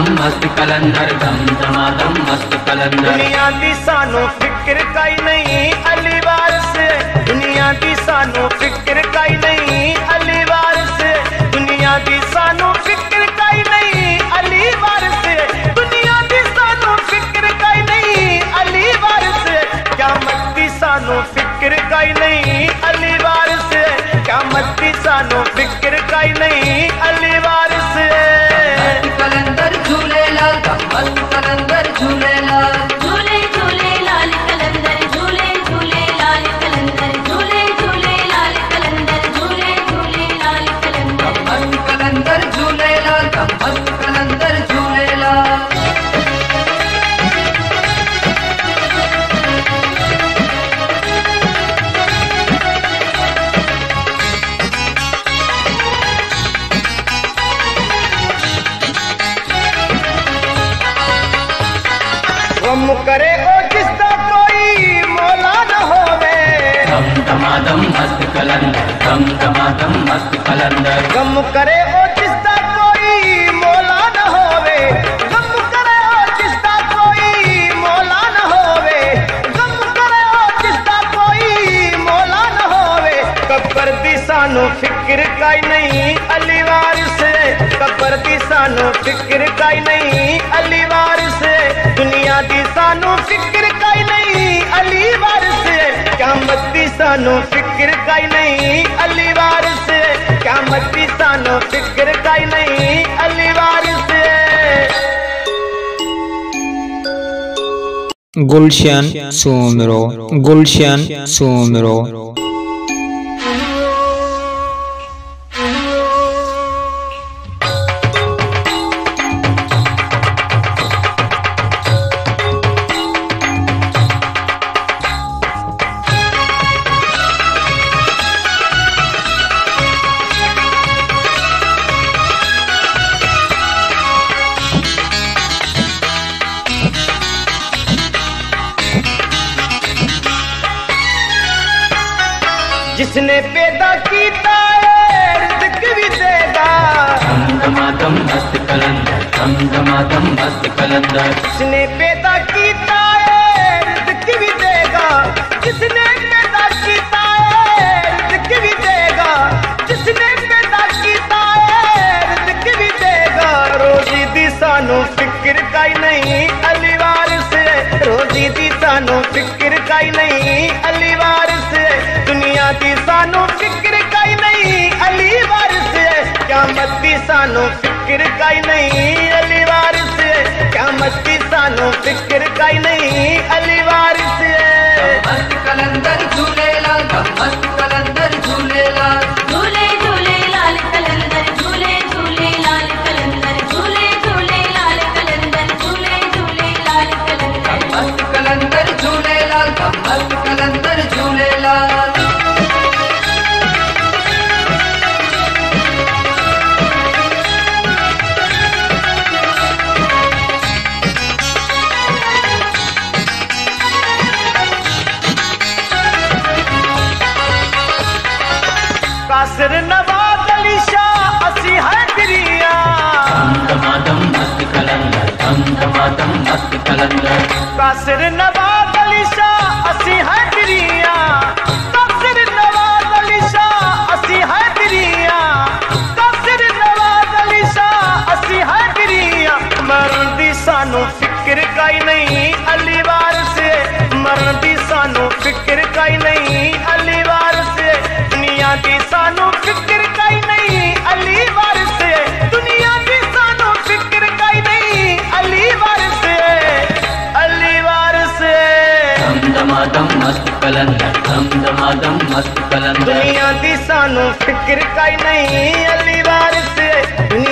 दमादम मस्त कलंदर दम दमादम मस्त कलंदर। दुनिया दी सानू फिक्र काई नहीं अली वारिस, दुनिया दी सानू फिक्र काई नहीं अली वारिस, दुनिया दी सानू फिक्र काई नहीं अली वारिस, दुनिया दी सानू फिक्र काई नहीं अली वारिस, क़यामत दी सानू फिक्र काई नहीं अली वारिस, क़यामत दी सानू फिक्र काई नहीं अली वारिस। कलंदर झूले लाल मस्त कलंदर झूले लाल, झूले झूले लाल कलंदर झूले झूले लाल कलंदर झूले झूले लाल कलंदर झूले झूले लाल कलंदर मस्त कलंदर झूले लाल मस्त कलंदर झूले लाल। गम करे ओ जिसदा कोई मौला न होवे, दम दमादम मस्त कलंदर दम दमादम मस्त कलंदर। गम करे ओ जिसदा कोई मौला न होवे, गम करे ओ जिसदा कोई मौला न होवे, गम करे ओ जिसदा कोई मौला न होवे, कब्र दी सानू फिक्र काई नहीं अली वारिस, कब्र दी सानू फिक्र काई नहीं अली वारिस, दुनिया दी सानू फिक्र काई नहीं अली वारिस, क़यामत दी सानू फिक्र काई नहीं अली वारिस, क़यामत दी सानू फिक्र काई नहीं अली वारिस। गुलशन सोमरो, गुलशन सोमरो। जिसने पैदा कीता है रिज़्क़ भी देगा, दम दमादम मस्त कलंदर दम दमादम मस्त कलंदर। जिसने पैदा कीता है रिज़्क़ भी देगा, जिसने पैदा कीता है रिज़्क़ भी देगा, जिसने पैदा कीता है रिज़्क़ भी देगा। रोजी दी सानू फिक्र काई नहीं अली वारिस, रोजी दी सानू फिक्र काई नहीं अली वारिस, दुनिया दी सानू फिक्र काई नहीं अली वारिस, क़यामत दी सानू फिक्र काई नहीं अली वारिस, क़यामत दी सानू फिक्र काई नहीं अली वारिस। मस्त कलंदर झूले लाल मस्त कलंदर झूले लाल, झूले झूले लाल कलंदर झूले झूले लाल कलंदर झूले झूले लाल कलंदर झूले झूले लाल कलंदर मस्त कलंदर झूले लाल मस्त कलंदर झूले लाल। कासिर नवाज अली शाह असी हैदरिया, दम दमादम मस्त कलंदर दम दमादम मस्त कलंदर। कासिर नवाज अली शाह असी हैदरिया, कासिर नवाज अली शाह असी हैदरिया, कासिर नवाज अली शाह असी हैदरिया। मरण दी सानू फिक्र काई नहीं अली वारिस, मरण दी सानू फिक्र काई नहीं अली वारिस, दुनिया दी सानू फिक्र काई नहीं अली वारिस, दुनिया दी सानू फिक्र काई नहीं अली वारिस, अली वारिस। दम दमादम मस्त कलंदर दम दमादम मस्त कलंदर। दुनिया दी सानू फिक्र काई नहीं अली वारिस, दुनिया